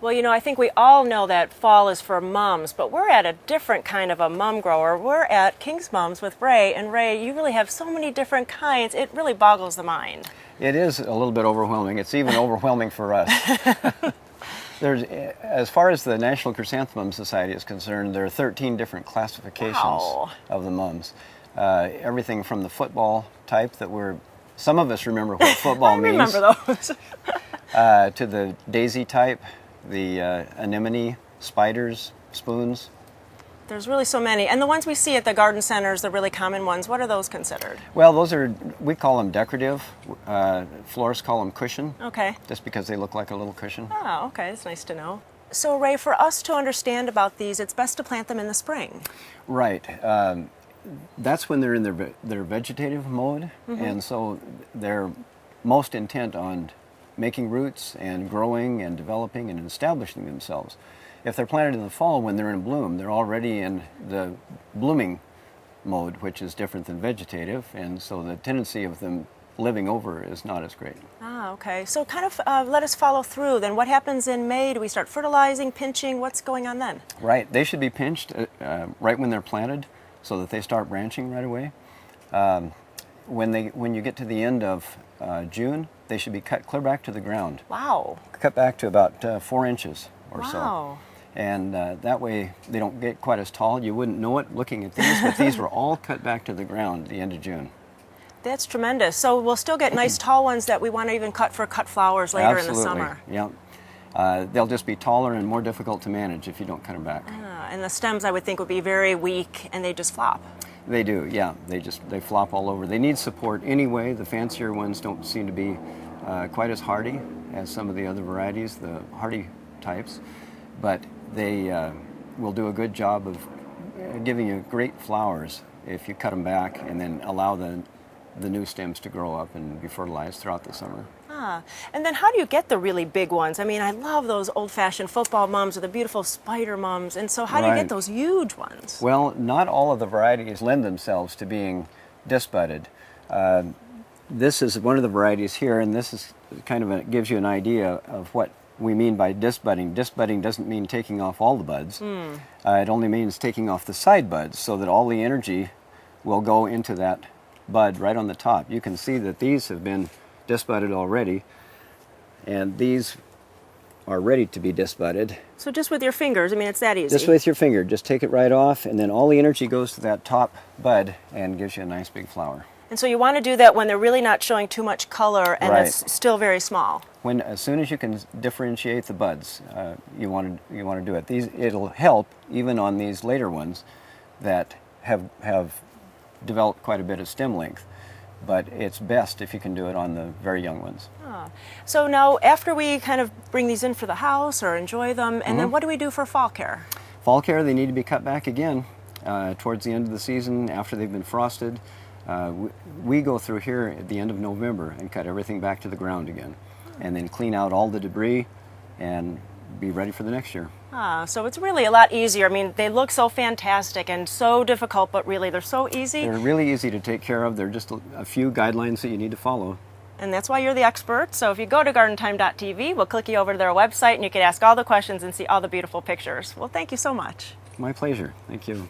Well, you know, I think we all know that fall is for mums, but we're at a different kind of a mum grower. We're at King's Mums with Ray, and Ray, you really have so many different kinds. It really boggles the mind. It is a little bit overwhelming. It's even overwhelming for us. As far as the National Chrysanthemum Society is concerned, there are 13 different classifications of the mums. Everything from the football type some of us remember what football means. I remember those. To the daisy type, the anemone, spiders, spoons. There's really so many. And the ones we see at the garden centers, the really common ones, what are those considered? Well, we call them decorative. Florists call them cushion. Okay. Just because they look like a little cushion. Oh, okay. That's nice to know. So, Ray, for us to understand about these, it's best to plant them in the spring. Right. That's when they're in their vegetative mode, and so they're most intent on making roots and growing and developing and establishing themselves. If they're planted in the fall when they're in bloom, they're already in the blooming mode, which is different than vegetative, and so the tendency of them living over is not as great. Ah, okay. So kind of let us follow through. Then what happens in May? Do we start fertilizing, pinching? What's going on then? Right. They should be pinched right when they're planted so that they start branching right away. When you get to the end of June, they should be cut clear back to the ground. Wow. Cut back to about 4 inches or so. Wow. And that way they don't get quite as tall. You wouldn't know it looking at these, but these were all cut back to the ground at the end of June. That's tremendous. So we'll still get nice tall ones that we want to even cut for cut flowers later in the summer. Yeah. They'll just be taller and more difficult to manage if you don't cut them back. And the stems, I would think, would be very weak, and they just flop. They do, yeah. They flop all over. They need support anyway. The fancier ones don't seem to be quite as hardy as some of the other varieties, the hardy types, but they will do a good job of giving you great flowers if you cut them back and then allow the new stems to grow up and be fertilized throughout the summer. And then how do you get the really big ones? I mean, I love those old-fashioned football mums or the beautiful spider mums, and so how do you get those huge ones? Well, not all of the varieties lend themselves to being disc budded. This is one of the varieties here, and this is kind of gives you an idea of what we mean by disc budding. Disc budding doesn't mean taking off all the buds. It only means taking off the side buds so that all the energy will go into that bud right on the top. You can see that these have been disc budded already, and these are ready to be disc budded. So just with your fingers, I mean, it's that easy. Just with your finger, just take it right off, and then all the energy goes to that top bud and gives you a nice big flower. And so you want to do that when they're really not showing too much color and it's still very small. As soon as you can differentiate the buds, you want to do it. It'll help even on these later ones that have developed quite a bit of stem length. But it's best if you can do it on the very young ones. So now, after we kind of bring these in for the house or enjoy them, and then what do we do for fall care? Fall care, they need to be cut back again towards the end of the season after they've been frosted. We go through here at the end of November and cut everything back to the ground again, and then clean out all the debris and be ready for the next year. So it's really a lot easier. I mean, they look so fantastic and so difficult, but really they're so easy. They're really easy to take care of. They're just a few guidelines that you need to follow. And that's why you're the expert. So if you go to gardentime.tv, we'll click you over to their website and you can ask all the questions and see all the beautiful pictures. Well, thank you so much. My pleasure. Thank you.